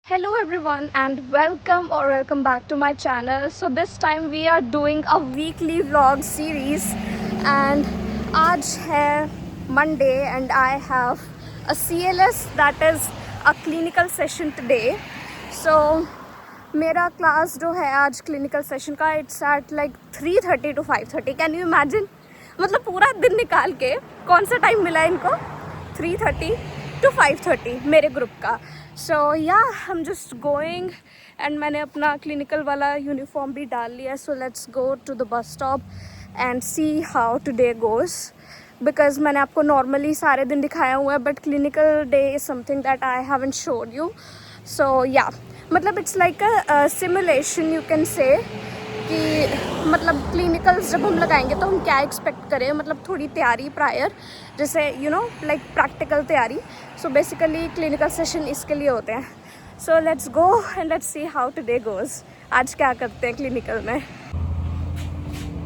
Hello everyone and welcome back to my channel. So this time we are doing a weekly vlog series and आज है Monday and I have a CLS, that is a clinical session today. So मेरा class जो है आज clinical session का it's at like 3:30 to 5:30. Can you imagine? मतलब पूरा दिन निकाल के कौन सा टाइम मिला इनको? 3:30 to 5:30 मेरे ग्रुप का. So yeah I am just going and मैंने अपना क्लिनिकल वाला यूनिफॉर्म भी डाल लिया. So let's go to the bus stop and see how today goes. Because मैंने आपको नॉर्मली सारे दिन दिखाया हुआ है but clinical day is something that I haven't showed you. So yeah मतलब it's like a simulation you can say कि मतलब क्लिनिकल्स जब हम लगाएंगे तो हम क्या एक्सपेक्ट करें, मतलब थोड़ी तैयारी प्रायर, जैसे यू नो लाइक प्रैक्टिकल तैयारी. सो बेसिकली क्लिनिकल सेशन इसके लिए होते हैं. सो let's go and let's see how today goes. आज क्या करते हैं क्लिनिकल में.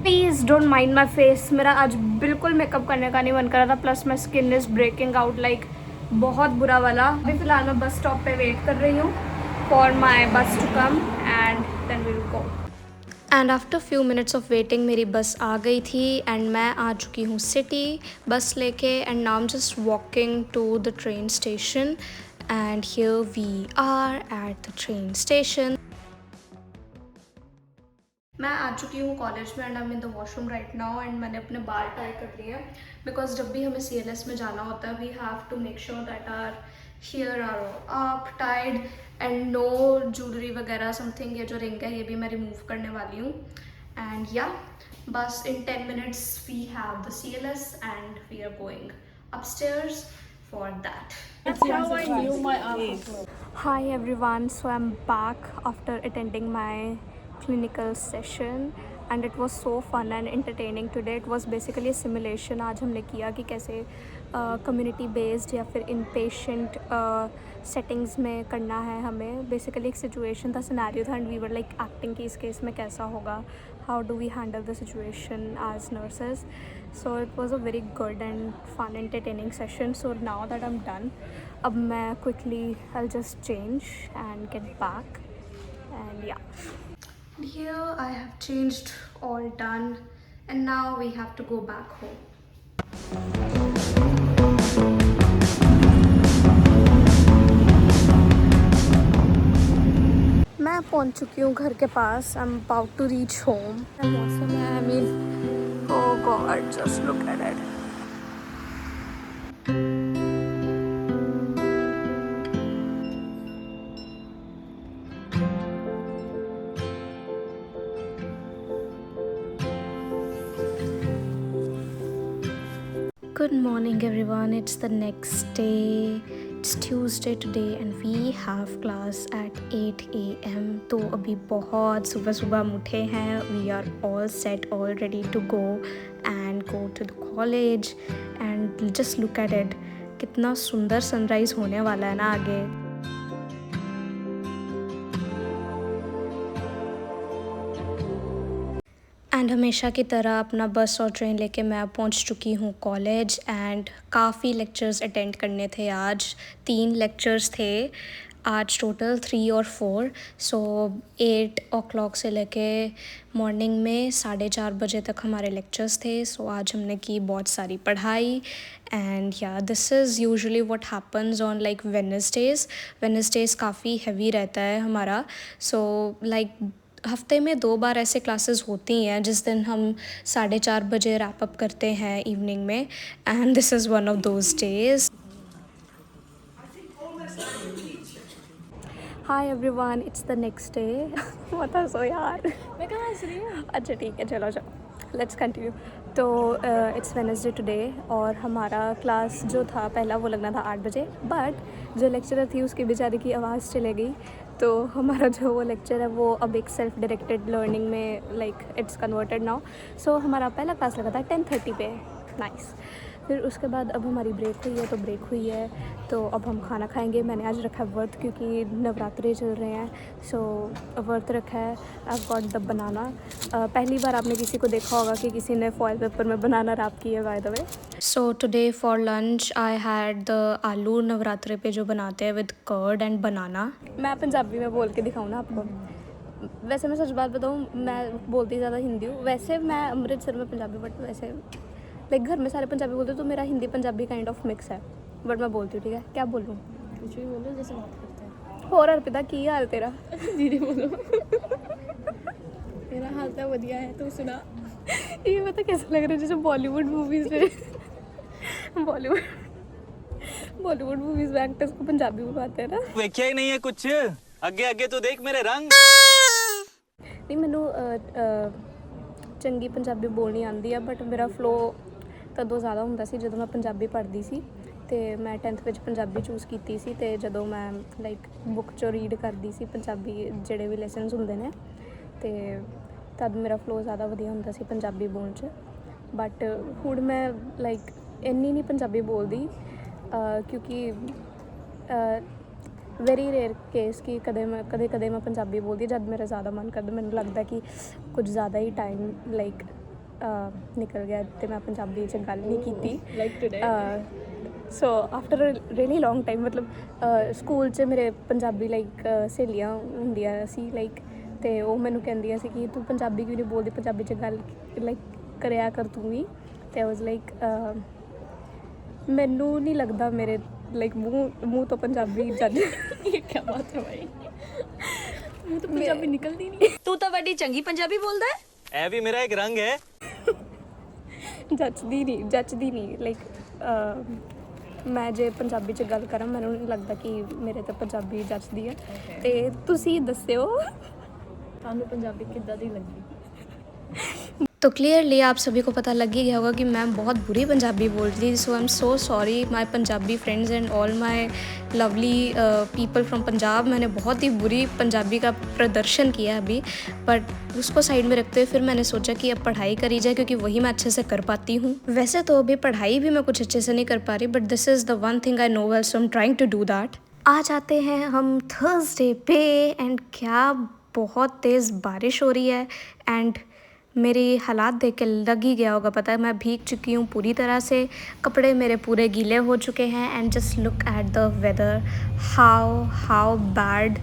Please don't mind my face. मेरा आज बिल्कुल मेकअप करने का नहीं मन कर रहा था, plus my skin is breaking out like बहुत बुरा वाला. अभी फ़िलहाल मैं बस स्टॉप पे वेट कर रही हूँ for my bus to come and then we will go. And after few minutes of waiting मेरी बस आ गई थी एंड मैं आ चुकी हूँ सिटी बस लेके. And now I am just walking to the train station and here we are at the train station. मैं आ चुकी हूँ कॉलेज में and I am in the washroom right now. And मैंने अपने बाल टाई कर लिए हैं बिकॉज जब भी हमें CLS में जाना होता है we have to make sure that our hair are up tied and no jewellery वगैरह समथिंग. ये जो रिंग है ये भी मैं रिमूव करने वाली हूँ. एंड या बस in 10 minutes we have the CLS and we are going upstairs for that. That's how I knew my outfit. Hi everyone, so I'm back after attending my clinical session and it was so fun and entertaining today. It was basically a simulation. आज हमने किया कि कैसे community based या फिर inpatient settings में करना है हमें. Basically एक situation था, scenario था and we were like acting कि इस case में कैसा होगा, how do we handle the situation as nurses. So it was a very good and fun entertaining session. So now that I'm done, अब मैं quickly I'll just change and get back and yeah. Here I have changed, all done, and now we have to go back home. मैं पहुंच चुकी हूँ घर के पास. I am about to reach home. मौसम है, I mean oh god just look at it. Good morning everyone, it's the next day. It's Tuesday today and we have class at 8 AM. तो अभी बहुत सुबह सुबह हम उठे हैं. We are all set, all ready to go and go to the college. And just look at it, कितना सुंदर सनराइज़ होने वाला है ना आगे. एंड हमेशा की तरह अपना बस और ट्रेन लेके मैं पहुंच चुकी हूँ कॉलेज. एंड काफ़ी लेक्चर्स अटेंड करने थे आज. 3 लेक्चर्स थे आज टोटल, 3 और 4. सो 8 o'clock से लेके मॉर्निंग में 4:30 बजे तक हमारे लेक्चर्स थे. सो आज हमने की बहुत सारी पढ़ाई. And yeah this is usually what happens on like Wednesdays काफ़ी हैवी रहता है हमारा. सो लाइक हफ्ते में 2 बार ऐसे क्लासेस होती हैं जिस दिन हम 4:30 बजे रैप अप करते हैं इवनिंग में. And this is one of those days. Hi everyone, it's the next day. मत हंसो यार. मैं कहाँ हंस रही हूँ? अच्छा ठीक है, चलो लेट्स कंटिन्यू. तो इट्स वेडनेसडे टुडे और हमारा क्लास जो था पहला वो लगना था 8 बजे. बट जो लेक्चरर थी उसकी बेचारी की आवाज़ चले गई. तो हमारा जो वो लेक्चर है वो अब एक सेल्फ डायरेक्टेड लर्निंग में लाइक इट्स कन्वर्टेड नाउ. सो हमारा पहला क्लास लगा था 10:30 पे. नाइस. फिर उसके बाद अब हमारी ब्रेक हुई है, तो ब्रेक हुई है तो अब हम खाना खाएंगे। मैंने आज रखा है व्रत क्योंकि नवरात्रे चल रहे हैं, सो व्रत रखा है। I got the banana. पहली बार आपने किसी को देखा होगा कि किसी ने फॉयल पेपर में बनाना रैप किया, by the way. So today for lunch I had the आलू नवरात्रे पे जो बनाते हैं विद कर्ड एंड बनाना। मैं पंजाबी में बोल के दिखाऊँ ना आपको। वैसे मैं सच बात बताऊँ, मैं बोलती ज़्यादा हिंदी हूँ। वैसे मैं अमृतसर में पंजाबी, बट वैसे लाइक घर में सारे पंजाबी बोलते तो मेरा Hindi Punjabi kind of mix है, बट मैं बोलती हूँ। ठीक है, क्या बोलूँ? कुछ भी बोलो जैसे बात करते हैं। और अर्पिता की हाल तेरा? दीदी बोलो। मेरा हाल तो बढ़िया है, तू सुना। ये पता कैसा लग रहा है जैसे बॉलीवुड मूवीज में बॉलीवुड मूवीज में एक्टर्स को पंजाबी बुलाते हैं ना। वेख्या ही नहीं है कुछ, अगे अगे तो देख मेरे रंग। नहीं, मैनू चंगी पंजाबी बोलनी आती है, बट मेरा फ्लो तदों ज़्यादा ਹੁੰਦਾ ਸੀ ਜਦੋਂ ਮੈਂ ਪੰਜਾਬੀ ਪੜ੍ਹਦੀ ਸੀ ਤੇ ਮੈਂ 10th ਵਿੱਚ ਪੰਜਾਬੀ ਚੂਜ਼ ਕੀਤੀ ਸੀ ਤੇ ਜਦੋਂ ਮੈਂ ਲਾਈਕ ਬੁੱਕ 'ਚੋਂ ਰੀਡ ਕਰਦੀ ਸੀ ਪੰਜਾਬੀ ਜਿਹੜੇ ਵੀ ਲੈਸਨਸ ਹੁੰਦੇ ਨੇ ਤੇ ਤਦ ਮੇਰਾ ਫਲੋ ਜ਼ਿਆਦਾ ਵਧੀਆ ਹੁੰਦਾ ਸੀ ਪੰਜਾਬੀ ਬੋਲਣ 'ਚ। ਬਟ ਹੁਣ ਮੈਂ ਲਾਈਕ ਇੰਨੀ ਨਹੀਂ ਪੰਜਾਬੀ ਬੋਲਦੀ ਕਿਉਂਕਿ ਵੈਰੀ ਰੇਅਰ ਕੇਸ ਕਿ ਕਦੇ ਮੈਂ ਪੰਜਾਬੀ ਬੋਲਦੀ ਜਦ ਮੇਰਾ ਜ਼ਿਆਦਾ ਮਨ ਕਰਦਾ, ਮੈਨੂੰ ਲੱਗਦਾ ਕਿ ਕੁਝ ਜ਼ਿਆਦਾ ਹੀ ਟਾਈਮ ਲਾਈਕ ਨਿਕਲ ਗਿਆ ਤੇ ਮੈਂ ਪੰਜਾਬੀ 'ਚ ਗੱਲ ਨਹੀਂ ਕੀਤੀ Like today. So after really long time. ਮਤਲਬ ਸਕੂਲ 'ਚ ਮੇਰੇ ਪੰਜਾਬੀ ਲਾਈਕ ਸਹੇਲੀਆਂ ਹੁੰਦੀਆਂ ਸੀ ਲਾਈਕ, ਤੇ ਉਹ ਮੈਨੂੰ ਕਹਿੰਦੀਆਂ ਸੀ ਕਿ ਤੂੰ ਪੰਜਾਬੀ ਕਿਉਂ ਨਹੀਂ ਬੋਲਦੀ, ਪੰਜਾਬੀ 'ਚ ਗੱਲ ਲਾਈਕ ਕਰਿਆ ਕਰ ਤੂੰ ਵੀ। ਤੇ ਆਈ ਵਾਜ਼ ਲਾਈਕ ਮੈਨੂੰ ਨਹੀਂ ਲੱਗਦਾ ਮੇਰੇ ਲਾਈਕ ਮੂੰਹ ਤੋਂ ਪੰਜਾਬੀ ਜੱਜ। ये क्या बात है भाई? मुँह तो पंजाबी निकलती नहीं। तू तो बड़ी चंगी पंजाबी बोलदा है। ऐ भी मेरा एक रंग है। ਜੱਚਦੀ ਨਹੀਂ ਲਾਈਕ ਮੈਂ ਜੇ ਪੰਜਾਬੀ 'ਚ ਗੱਲ ਕਰਾਂ ਮੈਨੂੰ ਨਹੀਂ ਲੱਗਦਾ ਕਿ ਮੇਰੇ ਤਾਂ ਪੰਜਾਬੀ ਜੱਚਦੀ ਹੈ। ਤੇ ਤੁਸੀਂ ਦੱਸਿਓ ਤੁਹਾਨੂੰ पंजाबी किद्दां दी लगी? तो क्लियरली आप सभी को पता लग ही गया होगा कि मैं बहुत बुरी पंजाबी बोल रही थी। So I am so sorry my Punjabi friends and all my lovely people from Punjab. मैंने बहुत ही बुरी पंजाबी का प्रदर्शन किया अभी, बट उसको साइड में रखते हुए फिर मैंने सोचा कि अब पढ़ाई करी जाए क्योंकि वही मैं अच्छे से कर पाती हूँ। वैसे तो अभी पढ़ाई भी मैं कुछ अच्छे से नहीं कर पा रही, but this is the one thing I know well, so I am trying to do that. आ जाते हैं हम थर्सडे पे एंड क्या बहुत तेज़ बारिश हो रही है एंड मेरी हालात देख के लग ही गया होगा पता है मैं भीग चुकी हूँ पूरी तरह से, कपड़े मेरे पूरे गीले हो चुके हैं and just look at the weather how bad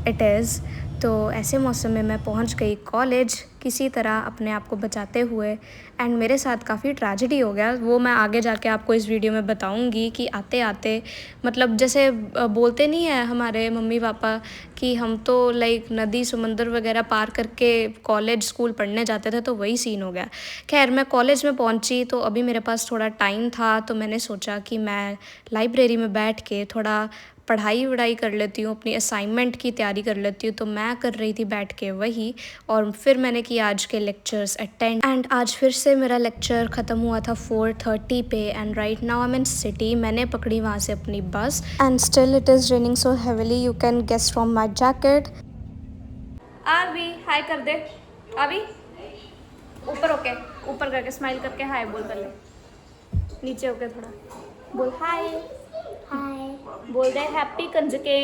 it is. तो ऐसे मौसम में मैं पहुँच गई कॉलेज किसी तरह अपने आप को बचाते हुए एंड मेरे साथ काफ़ी ट्रेजेडी हो गया। वो मैं आगे जाके आपको इस वीडियो में बताऊंगी कि आते आते मतलब जैसे बोलते नहीं है हमारे मम्मी पापा कि हम तो लाइक नदी समंदर वगैरह पार करके कॉलेज स्कूल पढ़ने जाते थे, तो वही सीन हो गया। खैर मैं कॉलेज में पहुंची तो अभी मेरे पास थोड़ा टाइम था, तो मैंने सोचा कि मैं लाइब्रेरी में बैठ के थोड़ा पढ़ाई वढ़ाई कर लेती हूँ, अपनी असाइनमेंट की तैयारी कर लेती हूँ। तो मैं कर रही थी बैठ के वही, और फिर मैंने किया आज के लेक्चर्स अटेंड एंड आज फिर से मेरा लेक्चर ख़त्म हुआ था 4:30 पे and right now I am in city. मैंने पकड़ी वहाँ से अपनी bus and still it is raining so heavily, you can guess from my jacket. आवी हाय कर दे, आवी ऊपर होके ऊपर करके स्माइल करके हाय बोल, पहले नीचे होके थोड़ा बोल हाय हाय, बोल दे हैप्पी कंजके।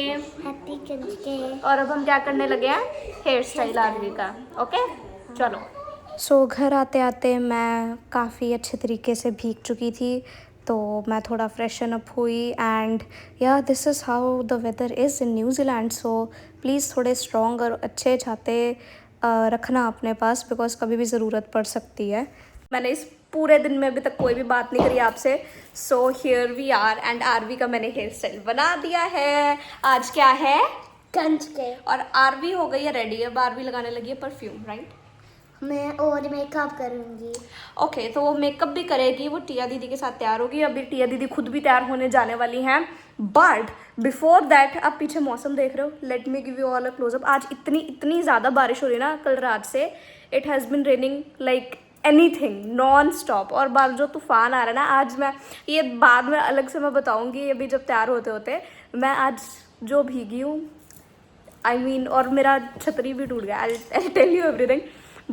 हैप्पी कंजके। और अब हम क्या करने लगे हैं, हेयर स्टाइल आरवी का। ओके चलो। सो घर आते आते मैं काफ़ी अच्छे तरीके से भीग चुकी थी, तो मैं थोड़ा फ्रेशन अप हुई and yeah this is how the weather is in New Zealand. So please थोड़े स्ट्रॉन्ग और अच्छे छाते रखना अपने पास, बिकॉज कभी भी ज़रूरत पड़ सकती है। मैंने इस पूरे दिन में अभी तक कोई भी बात नहीं करी आपसे, so here we are and Aarvi का मैंने हेयर स्टाइल बना दिया है। आज क्या है, कंजके। और आरवी हो गई है रेडी। अब आरवी लगाने लगी है परफ्यूम, राइट? मैं और मेकअप करूँगी। ओके तो वो मेकअप भी करेगी, वो टिया दीदी के साथ तैयार होगी। अभी टिया दीदी खुद भी तैयार होने जाने वाली हैं, बट बिफोर दैट आप पीछे मौसम देख रहे हो, let me give you all a close up. आज इतनी ज़्यादा बारिश हो रही है ना कल रात से, it has been raining like anything non stop. और बाहर जो तूफ़ान आ रहा है ना, आज मैं ये बाद में अलग से मैं बताऊँगी, अभी जब तैयार होते होते मैं आज जो भीगी हूँ I mean, और मेरा छतरी भी टूट गया। I'll tell you everything,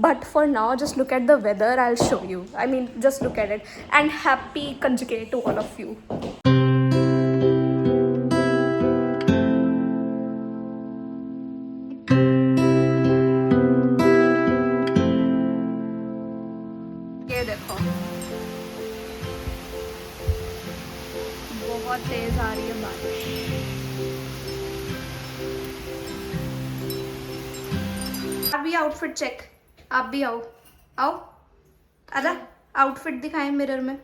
But for now, just look at the weather. I'll show you. I mean, just look at it. And happy Kanjke to all of you. ये देखो, बहुत तेज आ रही है बारिश। आप भी आउटफिट चेक, आप भी आओ, आओ, आजा, आउटफिट दिखाएं मिरर में।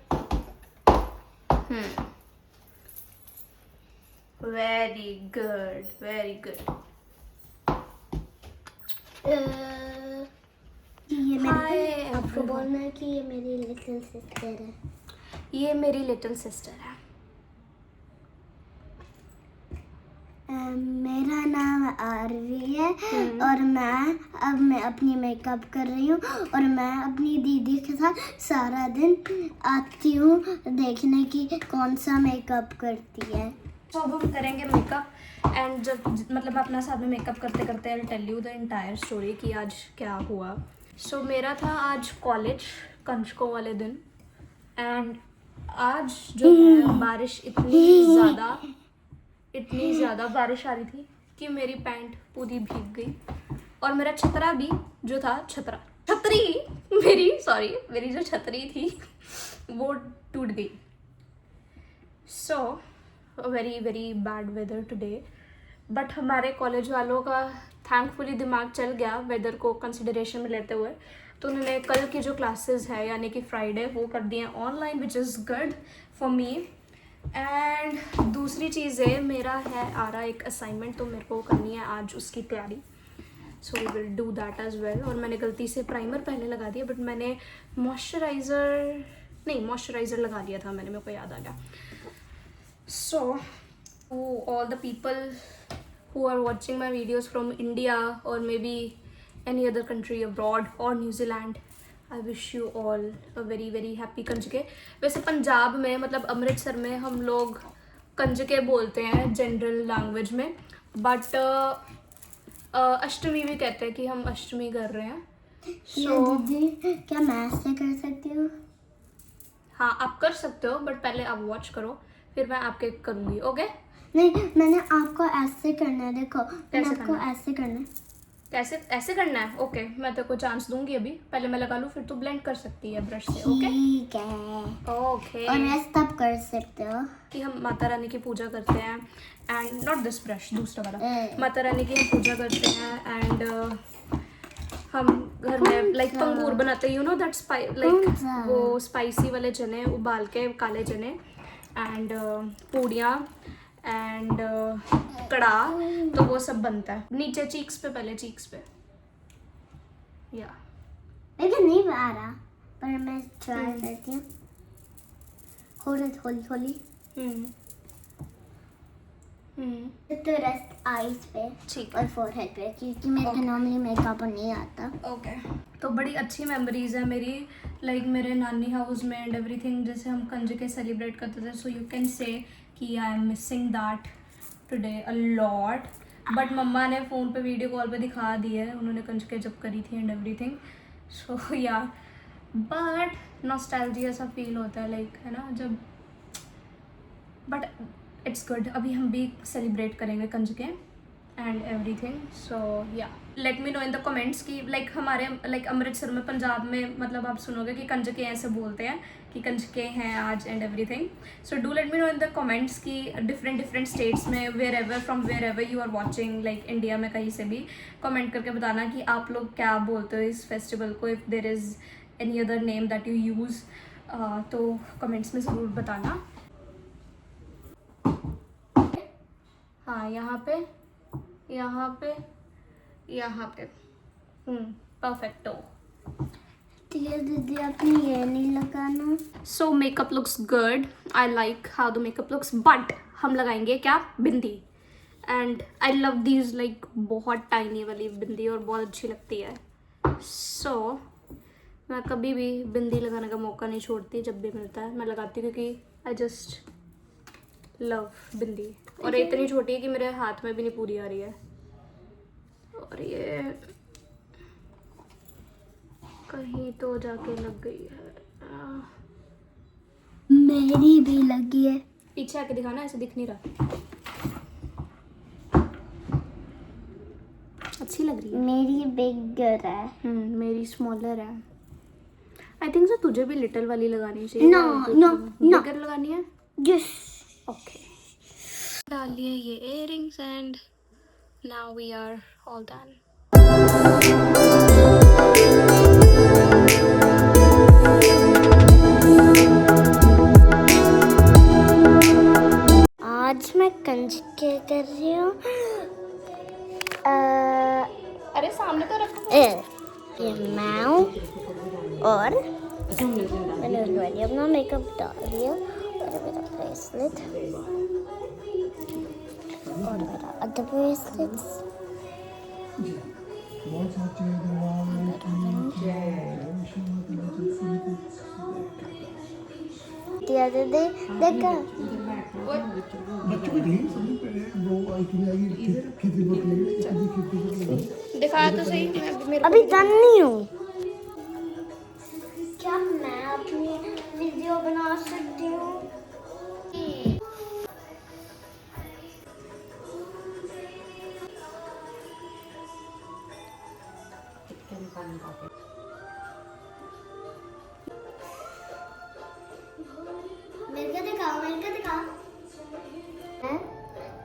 Very good, very good. ये Hi, आपको बोलना है कि ये मेरी लिटिल सिस्टर है। ये मेरी लिटिल सिस्टर है। मेरा नाम आरवी है और मैं अपनी मेकअप कर रही हूँ और मैं अपनी दीदी के साथ सारा दिन आती हूँ देखने की कौन सा मेकअप करती है। तो अब हम करेंगे मेकअप एंड जब मतलब मैं अपना साथ में मेकअप करते करते I tell you the entire story कि आज क्या हुआ। सो मेरा था आज कॉलेज कंजकों वाले दिन एंड आज जो है बारिश इतनी ज़्यादा बारिश आ रही थी कि मेरी पैंट पूरी भीग गई और मेरा छतरा भी जो था मेरी जो छतरी थी वो टूट गई। So very very bad weather today, but हमारे कॉलेज वालों का थैंकफुली दिमाग चल गया वेदर को कंसिडरेशन में लेते हुए, तो उन्होंने कल की जो क्लासेस है यानी कि फ्राइडे वो कर दिए online, which is good for me. And दूसरी चीज़ है मेरा है आ रहा एक असाइनमेंट, तो मेरे को करनी है आज उसकी तैयारी, so we will do that as well. और मैंने गलती से प्राइमर पहले लगा दिया बट मैंने मॉइस्चराइज़र लगा लिया था मैंने, मेरे को याद आ गया। So, to all the people who are watching my videos from India or maybe any other country abroad or New Zealand, I wish you all a very very happy कंजके। वैसे पंजाब में मतलब अमृतसर में हम लोग कंजके बोलते हैं जनरल लैंग्वेज में, but अष्टमी भी कहते हैं कि हम अष्टमी कर रहे हैं। So, दीदी क्या मैं ऐसे कर सकती हूँ? हाँ आप कर सकते हो बट पहले आप वॉच करो फिर मैं आपके करूँगी। ओके नहीं, मैंने आपको ऐसे करना है, देखो मैंने आपको करना ऐसे करना है। कैसे ऐसे करना है? ओके मैं तेरे को चांस दूंगी, अभी पहले मैं लगा लूँ फिर तू ब्लेंड कर सकती है ब्रश से। ओके ठीक है। ओके और ऐसे तब कर सकते हो कि हम माता रानी की पूजा करते हैं एंड नॉट दिस ब्रश, दूसरा वाला। माता रानी की हम पूजा करते हैं एंड हम घर में लाइक पंगूर बनाते हैं, यू नो दैट लाइक वो स्पाइसी वाले चने उबाल के, काले चने एंड पूड़ियाँ एंड कड़ा, तो वो सब बनता है नीचे चीक्स पे, पहले चीक्स पे या लेकिन नहीं आ रहा पर मैं ट्राई करती हूँ। होली तो रेस्ट आईज पे ठीक और फोरहेड पे क्योंकि मेरे को नॉर्मली मेकअप नहीं आता। ओके तो बड़ी अच्छी मेमोरीज है मेरी लाइक मेरे नानी हाउस में एंड एवरीथिंग, जैसे हम कंजके सेलिब्रेट करते थे। सो यू कैन से कि I am missing that today a lot, but मम्मा ने फ़ोन पे वीडियो कॉल पे दिखा दी है उन्होंने कंजके जब करी थी एंड एवरीथिंग। सो या बट नॉस्टैल्जिया सा फील होता है लाइक, है ना, जब, बट इट्स गुड। अभी हम भी सेलिब्रेट करेंगे कंजके and everything. So yeah let me know in the comments कि लाइक हमारे लाइक अमृतसर में पंजाब में मतलब आप सुनोगे कि कंजके ऐसे बोलते हैं कि कंजके हैं आज and everything. So do let me know in the comments कि डिफरेंट स्टेट्स में from wherever you are watching, like India में कहीं से भी कमेंट करके बताना कि आप लोग क्या बोलते हो इस फेस्टिवल को, if there is any other name that you use, तो कमेंट्स में ज़रूर बताना। हाँ यहाँ पे परफेक्टो। दीदी अपनी ये नहीं लगाना। So makeup looks good, I like how the makeup looks, but हम लगाएंगे क्या, bindi. And I love these like बहुत टाइनी वाली बिंदी और बहुत अच्छी लगती है। सो मैं कभी भी बिंदी लगाने का मौका नहीं छोड़ती, जब भी मिलता है मैं लगाती हूँ क्योंकि आई जस्ट लव बिंदी। और ये इतनी छोटी है कि मेरे हाथ में भी नहीं पूरी आ रही है। और ये कहीं तो जाके लग गई है। मेरी भी लगी है। पीछे आके दिखाना, ऐसे दिख नहीं रहा। अच्छी लग रही है। मेरी बिगर है। मेरी स्मॉलर है। आई थिंक सो तुझे भी लिटिल वाली लगानी चाहिए। No, no, no. बिगर लगानी है। यस। ओके, डाल लिए ये earrings and now we are all done. आज मैं कंजके कर रही हूँ। अरे सामने तो रखो। ये मैं हूँ और मैंने ऑलरेडी अपना मेकअप डाल दिया और मेरा ब्रेसलेट और मेरा अदर ब्रेसलेट्स। देखा दिखा तो सही। मेरे अभी डन नहीं हूँ। क्या मैं अपनी वीडियो बना सकती हूँ? मेरे को दिखाओ, मेरे को दिखाओ।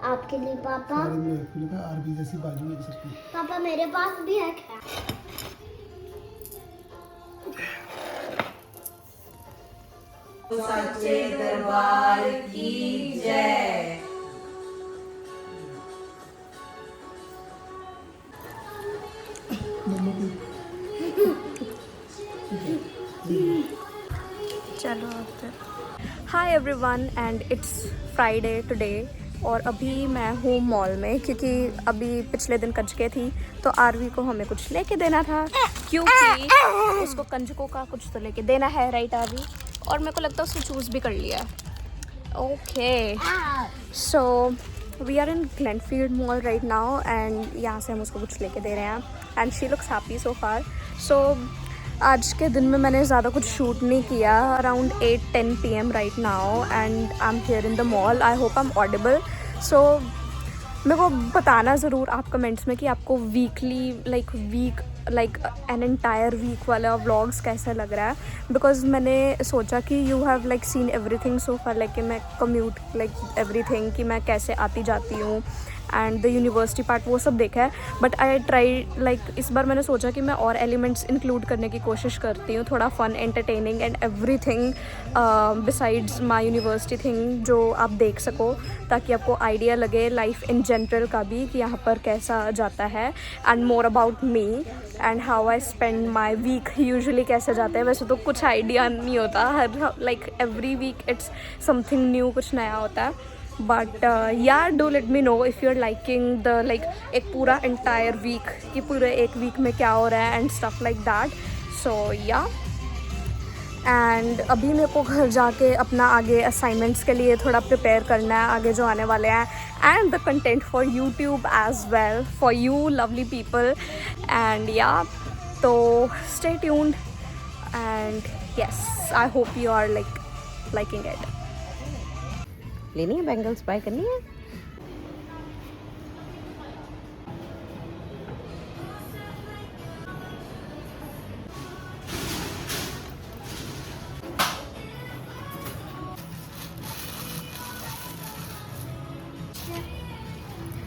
आपके लिए पापा। आरबी जैसी बाजू में सकती है। पापा मेरे पास भी है क्या? सच्चे दरबार की जय। चलो hi everyone and it's Friday today. और अभी मैं हूँ मॉल में क्योंकि अभी पिछले दिन कंजके थी तो आरवी को हमें कुछ लेके देना था क्योंकि उसको कंजकों का कुछ तो लेके देना है, राइट आरवी? और मेरे को लगता है उसने चूज़ भी कर लिया है। Okay, so we are in Glenfield mall right now and यहाँ से हम उसको कुछ लेके दे रहे हैं and she looks happy so far. So आज के दिन में मैंने ज़्यादा कुछ शूट नहीं किया। Around 8-10 PM right now and I am here in the mall. I hope I am audible. So मेरे को बताना ज़रूर आप कमेंट्स में कि आपको weekly like an entire week वाला व्लॉग्स कैसा लग रहा है। बिकॉज मैंने सोचा कि you have like seen everything so far, like कि मैं कम्यूट लाइक एवरीथिंग कि मैं कैसे आती जाती हूँ एंड द यूनिवर्सिटी पार्ट वो सब देखा है। बट आई ट्राई लाइक इस बार मैंने सोचा कि मैं और एलिमेंट्स इंक्लूड करने की कोशिश करती हूँ, थोड़ा fun, entertaining and everything besides my university thing जो आप देख सको, ताकि आपको आइडिया लगे लाइफ इन जनरल का भी कि यहाँ पर कैसा जाता है and more about me and how I spend my week usually कैसे जाता है। वैसे तो कुछ आइडिया नहीं होता, हर like every week it's something new, कुछ नया होता है। But yeah do let me know if you are liking the like एक पूरा एंटायर वीक कि पूरे एक वीक में क्या हो रहा है एंड स्टफ लाइक दैट। सो या एंड अभी मेरे को घर जाके अपना आगे असाइनमेंट्स के लिए थोड़ा प्रिपेयर करना है, आगे जो आने वाले हैं and the content for YouTube as well for you lovely people and yeah तो stay tuned and yes I hope you are liking it. लेनी है बैंगल्स, बाय करनी है।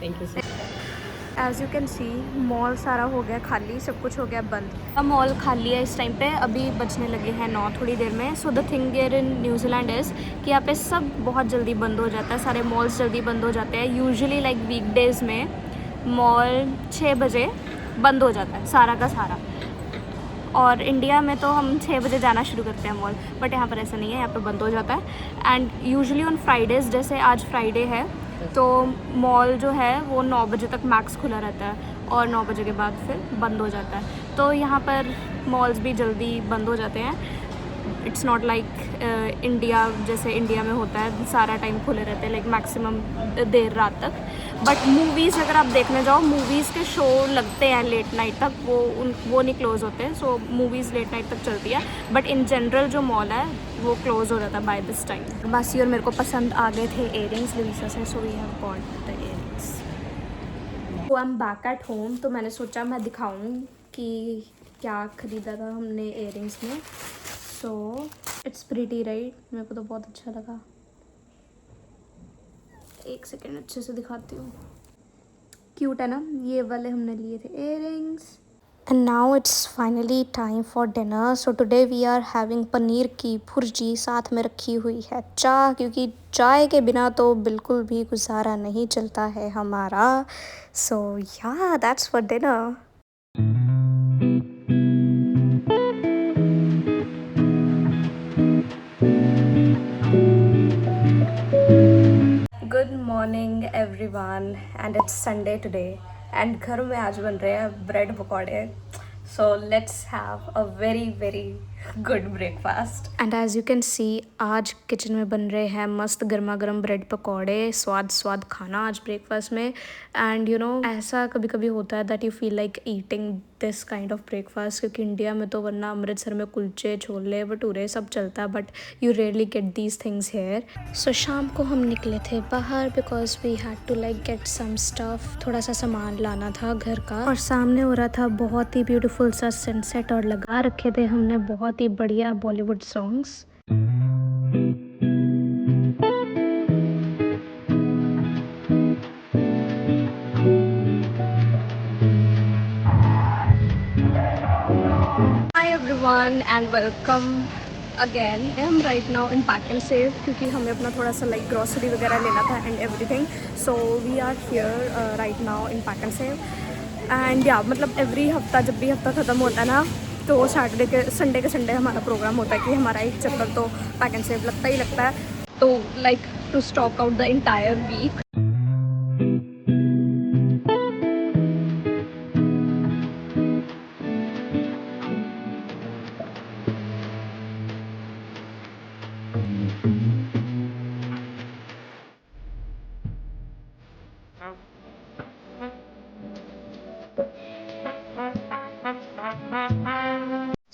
Thank you sir. As you can see mall सारा हो गया खाली, सब कुछ हो गया बंद। अब मॉल खाली है इस टाइम पे, अभी बजने लगे हैं 9 थोड़ी देर में। So the thing here in New Zealand is कि यहाँ पे सब बहुत जल्दी बंद हो जाता है, सारे मॉल्स जल्दी बंद हो जाते हैं। यूजुअली लाइक वीकडेज़ में मॉल 6 बजे बंद हो जाता है सारा का सारा, और इंडिया में तो हम 6 बजे जाना शुरू करते हैं मॉल, बट यहाँ पर ऐसा नहीं है, यहाँ पर बंद हो जाता है। एंड यूजुअली ऑन फ्राइडेज़, जैसे आज फ्राइडे है तो मॉल जो है वो 9 बजे तक मैक्स खुला रहता है और 9 बजे के बाद फिर बंद हो जाता है। तो यहाँ पर मॉल्स भी जल्दी बंद हो जाते हैं। इट्स नॉट लाइक इंडिया, जैसे इंडिया में होता है सारा टाइम खुले रहते हैं, लाइक मैक्सिमम देर रात तक. बट मूवीज़ अगर आप देखने जाओ, मूवीज़ के शो लगते हैं लेट नाइट तक, वो नहीं क्लोज़ होते, सो मूवीज़ लेट नाइट तक चलती है. बट इन जनरल जो मॉल है वो क्लोज़ हो जाता है बाय दिस टाइम. बासी और मेरे को पसंद आ गए थे इयरिंग्स लविसा से, so we have bought the earrings. तो I am back at home, तो मैंने सोचा मैं दिखाऊँ कि क्या ख़रीदा था हमने इयरिंग्स में. सो इट्स प्रीटी राइट, मेरे को तो बहुत अच्छा लगा. एक सेकेंड अच्छे से दिखाती हूँ. क्यूट है ना, ये वाले हमने लिए थे earrings. And now it's finally time for dinner. So today we are having paneer की भुर्जी, साथ में रखी हुई है चाय, क्योंकि चाय के बिना तो बिल्कुल भी गुजारा नहीं चलता है हमारा. So yeah that's for dinner. Good morning everyone, and it's Sunday today, and घर में आज बन रहे हैं ब्रेड पकौड़े. So let's have a very very good breakfast. And as you can see आज किचन में बन रहे हैं मस्त गर्मा गर्म ब्रेड पकौड़े. स्वाद खाना आज ब्रेकफास्ट में. एंड यू नो ऐसा कभी कभी होता है that you feel like eating this kind of breakfast, क्योंकि इंडिया में तो वरना अमृतसर में कुलचे छोले भटूरे सब चलता है, but you rarely get these things here. So शाम को हम निकले थे बाहर because we had to like get some stuff, थोड़ा सा सामान लाना था घर का. और सामने हो रहा था बहुत ही ब्यूटीफुल सा सनसेट, और लगा रखे थे हमने बहुत ही बढ़िया Bollywood songs. Hi everyone and welcome again. I'm right now in Pack and Save क्योंकि हमें अपना थोड़ा सा लाइक ग्रॉसरी वगैरह लेना था and everything. So we are here right now in Pack and Save. And yeah मतलब एवरी हफ्ता, जब भी हफ्ता ख़त्म होता है ना, तो संडे के संडे हमारा प्रोग्राम होता है कि हमारा एक चक्कर तो Pack and Save लगता ही लगता है. तो like to stock out the entire week.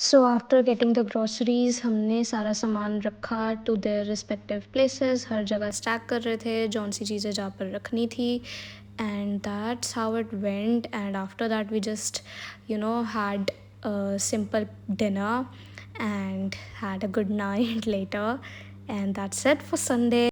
So after getting the groceries हमने सारा सामान रखा टू देयर रिस्पेक्टिव प्लेसेस. हर जगह स्टैक कर रहे थे जौन सी चीज़ें जहाँ पर रखनी थी. And that's how it went. And after that we just you know had a simple dinner and had a good night later. And that's it for Sunday.